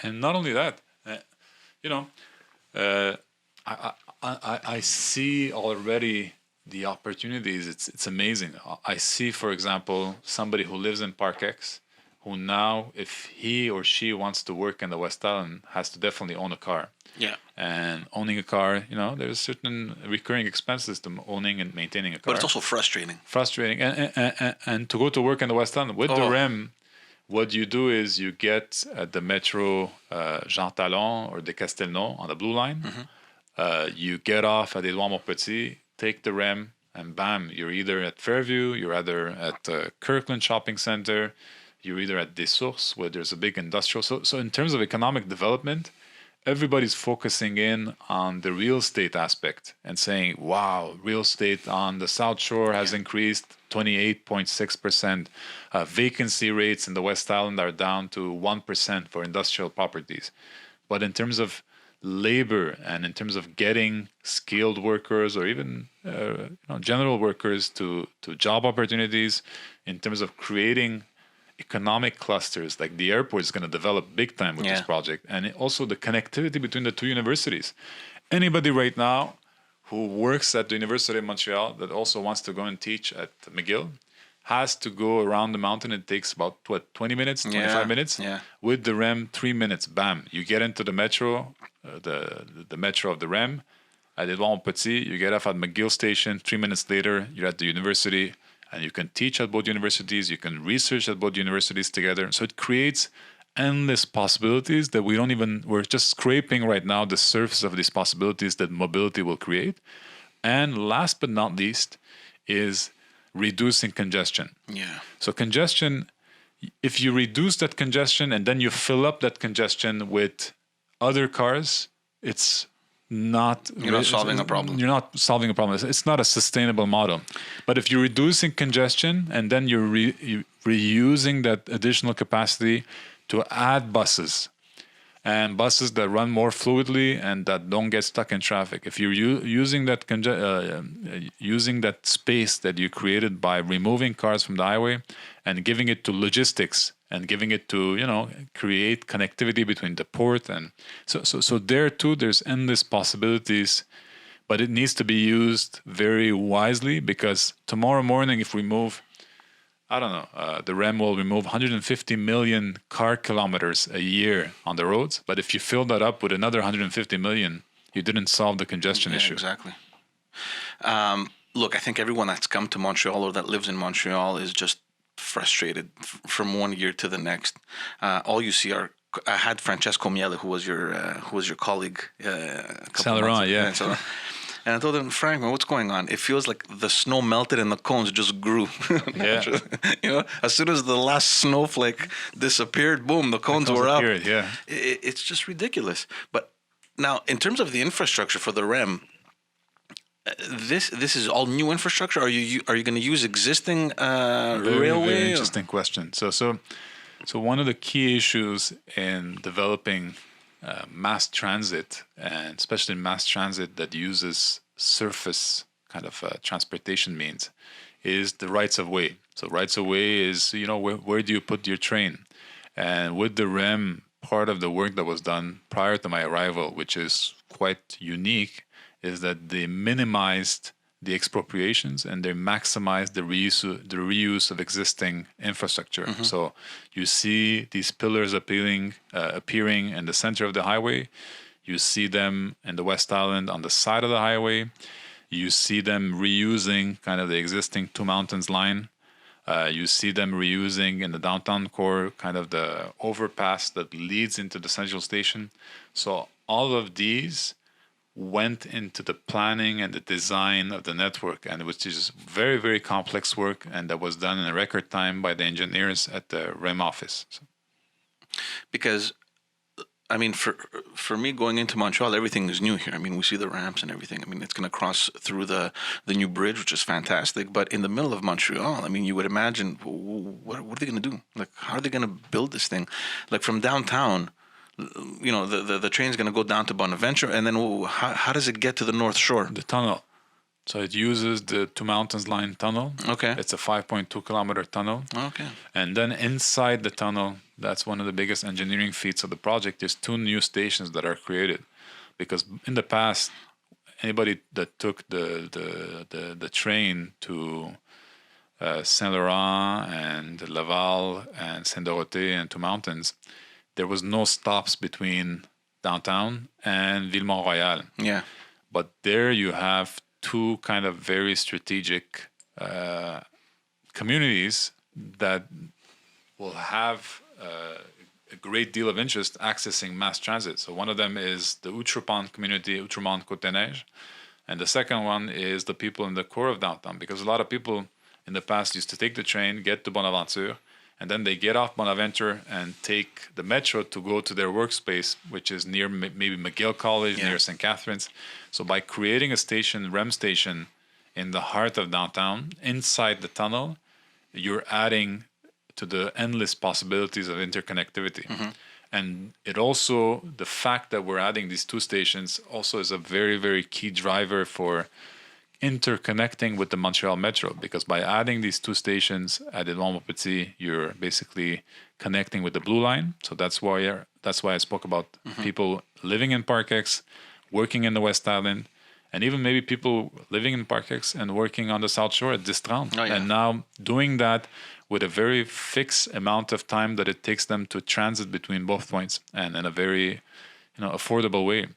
And not only that, I see already the opportunities. It's amazing. I see, for example, somebody who lives in Park X, who now, if he or she wants to work in the West Island, has to definitely own a car. Yeah. And owning a car, there's certain recurring expenses to owning and maintaining a car. But it's also frustrating. And to go to work in the West Island with the REM, what you do is you get at the Metro Jean Talon or de Castelnau on the Blue Line. You get off at Édouard Montpetit, take the REM, and bam, you're either at Fairview, you're either at Kirkland Shopping Center, you're either at Des Sources, where there's a big industrial. So in terms of economic development, everybody's focusing in on the real estate aspect and saying, wow, real estate on the South Shore has increased 28.6%. Vacancy rates in the West Island are down to 1% for industrial properties. But in terms of labor and in terms of getting skilled workers or even general workers to job opportunities, in terms of creating economic clusters, like the airport is going to develop big time with this project, and also the connectivity between the two universities. Anybody right now who works at the University of Montreal that also wants to go and teach at McGill, has to go around the mountain. It takes about 20 minutes, 25 minutes. Yeah. With the REM, 3 minutes. Bam! You get into the metro, the metro of the REM. At Edouard Petit, you get off at McGill Station. 3 minutes later, you're at the university, and you can teach at both universities. You can research at both universities together. So it creates endless possibilities that we're just scraping right now the surface of these possibilities that mobility will create. And last but not least is reducing congestion. Yeah. So congestion, if you reduce that congestion and then you fill up that congestion with other cars, it's not... You're not solving a problem. You're not solving a problem. It's not a sustainable model. But if you're reducing congestion and then you're reusing that additional capacity to add buses, and buses that run more fluidly and that don't get stuck in traffic. If you're using that using that space that you created by removing cars from the highway and giving it to logistics and giving it to create connectivity between the port and so there too there's endless possibilities, but it needs to be used very wisely, because tomorrow morning if we move, I don't know, the REM will remove 150 million car kilometers a year on the roads. But if you fill that up with another 150 million, you didn't solve the congestion issue. Exactly. Look, I think everyone that's come to Montreal or that lives in Montreal is just frustrated from one year to the next. All you see are... I had Francesco Miele, who was your colleague. Saint-Laurent, yeah. And I told him, Frank, man, what's going on? It feels like the snow melted and the cones just grew. Yeah. As soon as the last snowflake disappeared, boom, the cones were up. Yeah. It's just ridiculous. But now, in terms of the infrastructure for the REM, this is all new infrastructure. Are you going to use existing railway? Very interesting question. So one of the key issues in developing mass transit, and especially mass transit that uses surface kind of transportation means, is the rights of way. So rights of way is, where do you put your train? And with the REM, part of the work that was done prior to my arrival, which is quite unique, is that they minimized the expropriations and they maximize the reuse of existing infrastructure. Mm-hmm. So you see these pillars appearing in the center of the highway. You see them in the West Island on the side of the highway. You see them reusing kind of the existing Two Mountains line. You see them reusing in the downtown core kind of the overpass that leads into the central station. So all of these went into the planning and the design of the network, and which is very, very complex work, and that was done in a record time by the engineers at the REM office. So. Because, I mean, for me going into Montreal, everything is new here. I mean, we see the ramps and everything. I mean, it's going to cross through the new bridge, which is fantastic. But in the middle of Montreal, I mean, you would imagine, what are they going to do? Like, how are they going to build this thing? Like, from downtown, the train's going to go down to Bonaventure, and then how does it get to the North Shore? The tunnel. So it uses the Two Mountains Line tunnel. Okay. It's a 5.2 kilometer tunnel. Okay. And then inside the tunnel, that's one of the biggest engineering feats of the project, is 2 new stations that are created. Because in the past, anybody that took the train to Saint-Laurent and Laval and Saint-Dorothée and Two Mountains, there was no stops between downtown and Ville-Mont-Royal. Yeah. But there you have 2 kind of very strategic communities that will have a great deal of interest accessing mass transit. So one of them is the Outremont community, Outremont-Côte-des-Neiges. And the second one is the people in the core of downtown, because a lot of people in the past used to take the train, get to Bonaventure, and then they get off Bonaventure and take the metro to go to their workspace, which is near maybe McGill College, near St. Catharines. So by creating a station, REM station, in the heart of downtown, inside the tunnel, you're adding to the endless possibilities of interconnectivity. Mm-hmm. And it also, the fact that we're adding these 2 stations also is a very, very key driver for interconnecting with the Montreal Metro, because by adding these 2 stations at Edouard Petit, you're basically connecting with the Blue Line. So that's why I spoke about people living in Park X, working in the West Island, and even maybe people living in Park X and working on the South Shore at Distran. Oh, yeah. And now doing that with a very fixed amount of time that it takes them to transit between both points, and in a very affordable way.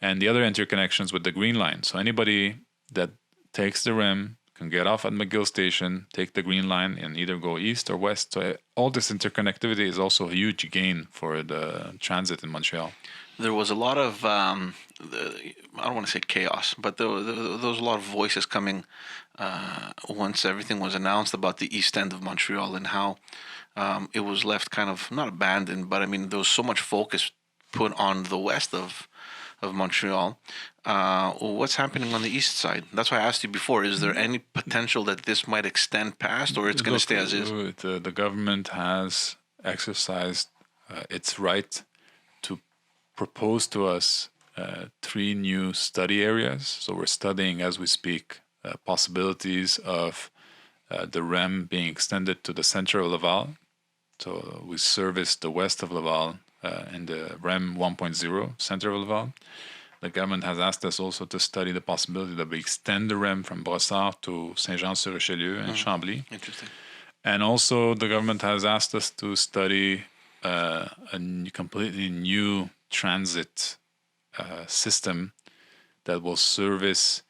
And the other interconnections with the Green Line. So anybody that takes the REM can get off at McGill Station, take the Green Line, and either go east or west. So all this interconnectivity is also a huge gain for the transit in Montreal. There was a lot of, I don't want to say chaos, but there was a lot of voices coming once everything was announced about the east end of Montreal and how it was left kind of, not abandoned, but I mean, there was so much focus put on the west of Montreal. What's happening on the east side? That's why I asked you before. Is there any potential that this might extend past, or it's going to stay as is? The government has exercised its right to propose to us 3 new study areas. So we're studying as we speak possibilities of the REM being extended to the center of Laval. So we service the west of Laval in the REM 1.0 center of Laval. The government has asked us also to study the possibility that we extend the REM from Brossard to Saint-Jean-sur-Richelieu and Chambly. Interesting. And also the government has asked us to study a completely new transit system that will service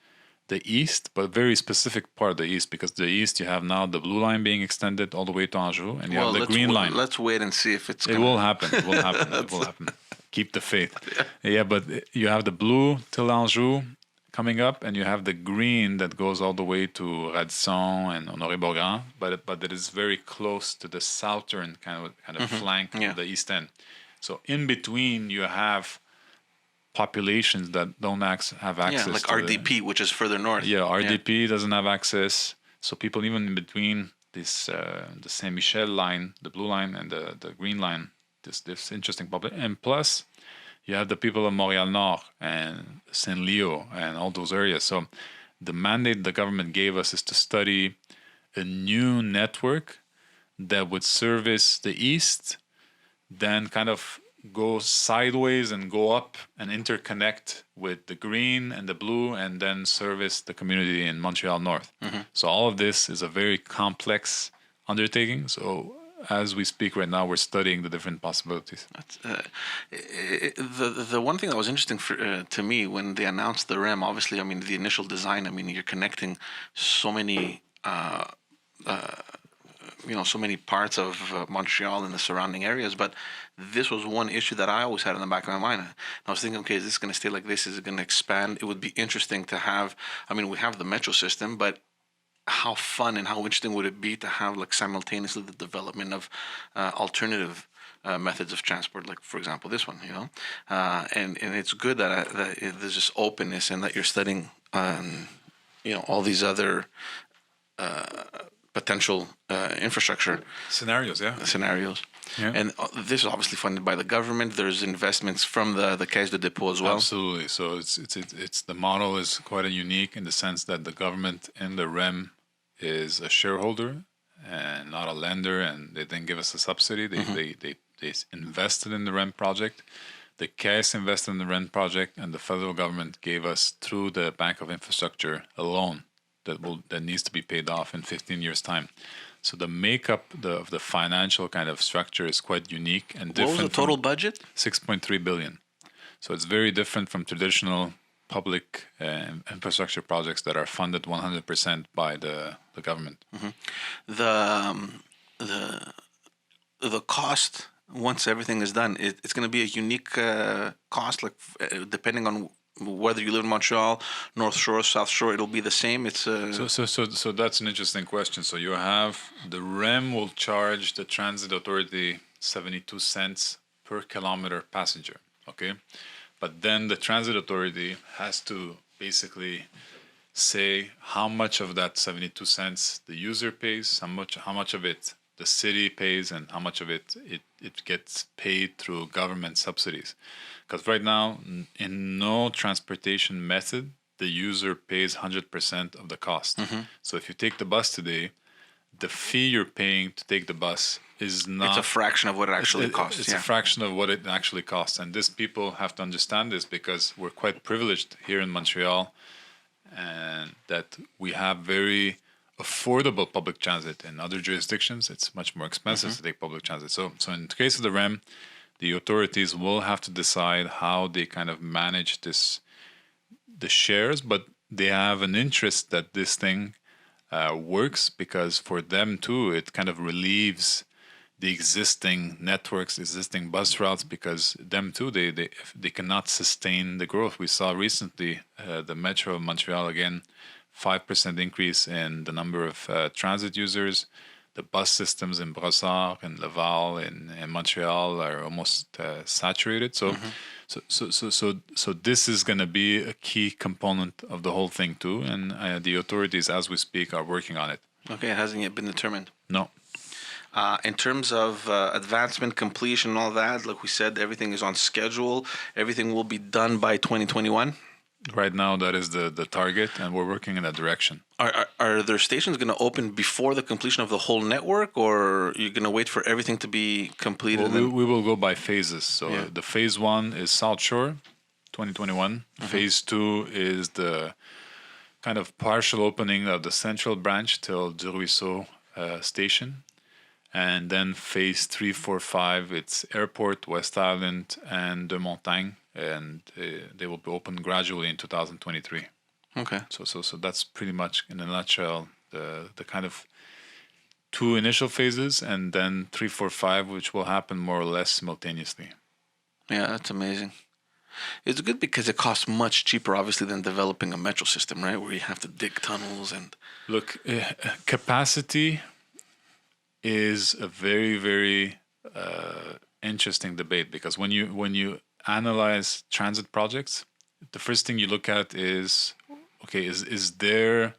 the east, but a very specific part of the east, because the east you have now the blue line being extended all the way to Anjou, and you have the green line. Let's wait and see if it will happen. It will happen. It will happen. Keep the faith. Yeah, but you have the blue till Anjou coming up, and you have the green that goes all the way to Radisson and Honoré-Beaugrand, but it is very close to the southern kind of flank of the east end. So in between you have populations that don't have access. Yeah, like RDP, which is further north. Yeah, RDP doesn't have access. So people even in between this the Saint-Michel line, the blue line, and the green line, this interesting population. And plus, you have the people of Montreal Nord and Saint-Leo and all those areas. So the mandate the government gave us is to study a new network that would service the east, then kind of go sideways and go up and interconnect with the green and the blue, and then service the community in Montreal North. So all of this is a very complex undertaking. So as we speak right now, we're studying the different possibilities. The one thing that was interesting to me when they announced the REM, obviously, I mean, the initial design, I mean, you're connecting so many so many parts of Montreal and the surrounding areas, but this was one issue that I always had in the back of my mind. I was thinking, okay, is this going to stay like this? Is it going to expand? It would be interesting to have, I mean, we have the metro system, but how fun and how interesting would it be to have like simultaneously the development of alternative methods of transport, like for example this one, and it's good that there's this openness and that you're studying all these other potential infrastructure scenarios. Yeah. And this is obviously funded by the government. There's investments from the Caisse de dépôt as well. Absolutely. So it's the model is quite unique in the sense that the government in the REM is a shareholder and not a lender, and they didn't give us a subsidy. They invested in the REM project. The Caisse invested in the REM project, and the federal government gave us through the Bank of Infrastructure a loan that needs to be paid off in 15 years' time. So the makeup of the financial kind of structure is quite unique and different. What was the total budget? 6.3 billion. So it's very different from traditional public infrastructure projects that are funded 100% by the government. The cost, once everything is done, it's going to be a unique cost, like depending on whether you live in Montreal, North Shore, South Shore, it'll be the same. It's So that's an interesting question. So you have the REM will charge the transit authority 72 cents per kilometer passenger. Okay, but then the transit authority has to basically say how much of that 72 cents the user pays, how much of it the city pays, and how much of it gets paid through government subsidies. Because right now, in no transportation method, the user pays 100% of the cost. So if you take the bus today, the fee you're paying to take the bus is not... It's a fraction of what it actually costs. It's a fraction of what it actually costs. And this people have to understand this because we're quite privileged here in Montreal and that we have very affordable public transit. In other jurisdictions, it's much more expensive to take public transit. So in the case of the REM, the authorities will have to decide how they kind of manage the shares, but they have an interest that this thing works because for them too, it kind of relieves the existing networks, existing bus routes, because them too, they cannot sustain the growth. We saw recently the Metro of Montreal, again, 5% increase in the number of transit users. The bus systems in Brossard and Laval and Montreal are almost saturated. So this is going to be a key component of the whole thing too. And the authorities, as we speak, are working on it. Okay, it hasn't yet been determined. No. In terms of advancement, completion, and all that, like we said, everything is on schedule. Everything will be done by 2021. Right now, that is the target, and we're working in that direction. Are there stations going to open before the completion of the whole network, or are you going to wait for everything to be completed? Well, we will go by phases. So the phase 1 is South Shore, 2021. Phase 2 is the kind of partial opening of the central branch till Du Ruisseau station. And then phase 3, 4, 5, it's Airport, West Island, and De Montagne. And they will be open gradually in 2023. Okay. So that's pretty much in a nutshell the kind of 2 initial phases, and then 3, 4, 5, which will happen more or less simultaneously. Yeah, that's amazing. It's good because it costs much cheaper, obviously, than developing a metro system, right? Where you have to dig tunnels and... Look, capacity is a very, very interesting debate, because when you analyze transit projects, the first thing you look at is, okay, is there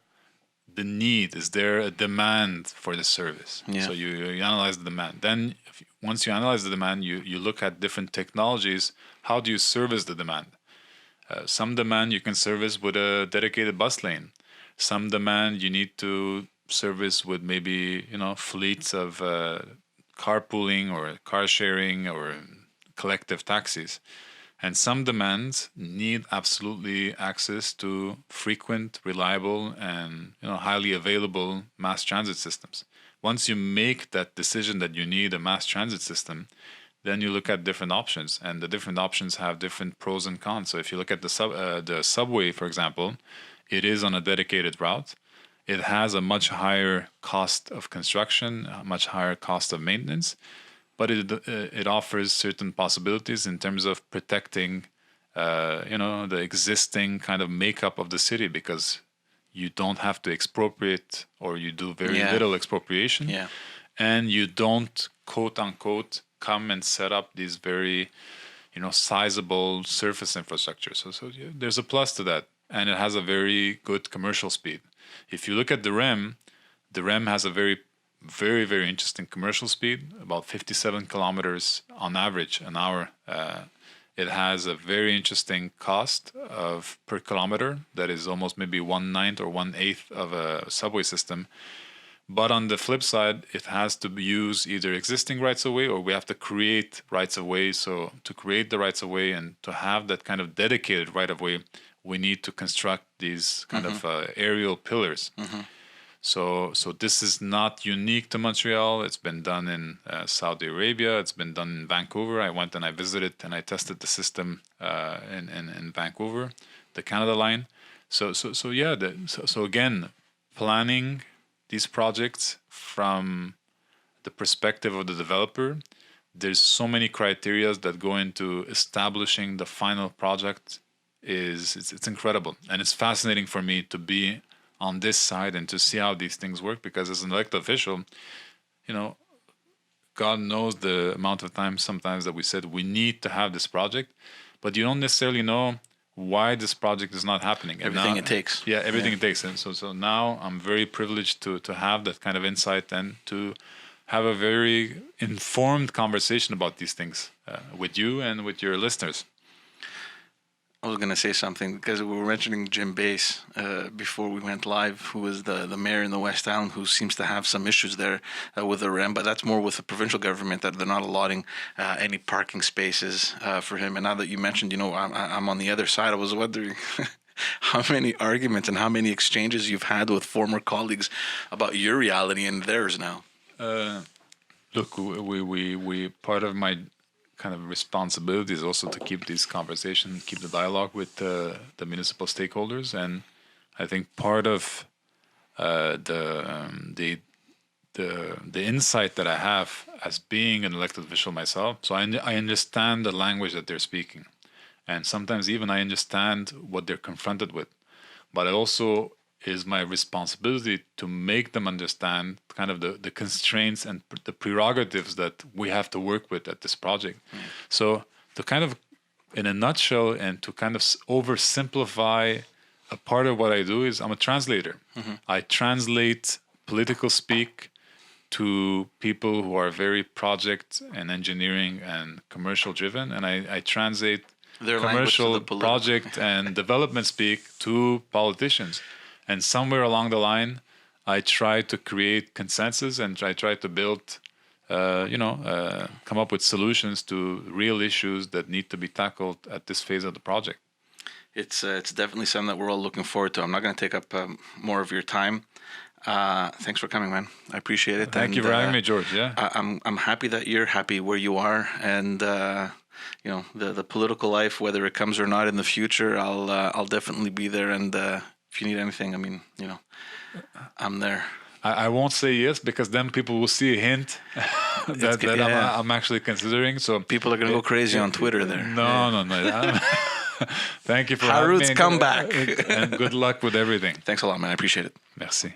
the need? Is there a demand for the service? Yeah. So you analyze the demand. Then once you analyze the demand, you look at different technologies. How do you service the demand? Some demand you can service with a dedicated bus lane. Some demand you need to service with maybe, fleets of carpooling or car sharing or collective taxis. And some demands need absolutely access to frequent, reliable, and highly available mass transit systems. Once you make that decision that you need a mass transit system, then you look at different options, and the different options have different pros and cons. So if you look at the subway, for example, it is on a dedicated route. It has a much higher cost of construction, a much higher cost of maintenance. But it offers certain possibilities in terms of protecting, the existing kind of makeup of the city, because you don't have to expropriate, or you do very little expropriation, and you don't, quote unquote, come and set up these very, sizable surface infrastructure. So there's a plus to that, and it has a very good commercial speed. If you look at the REM has a very, very interesting commercial speed, about 57 kilometers on average an hour. It has a very interesting cost of per kilometer that is almost maybe 1/9 or 1/8 of a subway system. But on the flip side, it has to use either existing rights of way, or we have to create rights of way. So to create the rights of way and to have that kind of dedicated right of way, we need to construct these kind of aerial pillars. So this is not unique to Montreal. It's been done in Saudi Arabia. It's been done in Vancouver. I went and I visited and I tested the system in Vancouver, the Canada line. So again, planning these projects from the perspective of the developer, there's so many criteria that go into establishing the final project. It's incredible, and it's fascinating for me to be on this side and to see how these things work, because as an elected official, God knows the amount of time sometimes that we said we need to have this project, but you don't necessarily know why this project is not happening. Everything it takes. Yeah, everything it takes. And so now I'm very privileged to have that kind of insight and to have a very informed conversation about these things with you and with your listeners. I was going to say something because we were mentioning Jim Bass before we went live, who is the mayor in the West Island, who seems to have some issues there with the REM, but that's more with the provincial government, that they're not allotting any parking spaces for him. And now that you mentioned, I'm on the other side, I was wondering how many arguments and how many exchanges you've had with former colleagues about your reality and theirs now. Look, we part of my kind of responsibility is also to keep these conversations, keep the dialogue with the municipal stakeholders, and I think part of the insight that I have as being an elected official myself. So I understand the language that they're speaking, and sometimes even I understand what they're confronted with, but it also is my responsibility to make them understand kind of the constraints and the prerogatives that we have to work with at this project. So to kind of, in a nutshell, and to kind of oversimplify a part of what I do is I'm a translator. I translate political speak to people who are very project and engineering and commercial driven, and I translate Their commercial language to the project and development speak to politicians. And somewhere along the line, I try to create consensus and I try to build, come up with solutions to real issues that need to be tackled at this phase of the project. It's definitely something that we're all looking forward to. I'm not going to take up more of your time. Thanks for coming, man. I appreciate it. Thank you for having me, George. Yeah, I'm happy that you're happy where you are, and the political life, whether it comes or not in the future, I'll definitely be there. And if you need anything, I'm there. I won't say yes because then people will see a hint that I'm actually considering. So people are going to go crazy on Twitter there. No. Thank you for having me. Harout's come back. And good luck with everything. Thanks a lot, man. I appreciate it. Merci.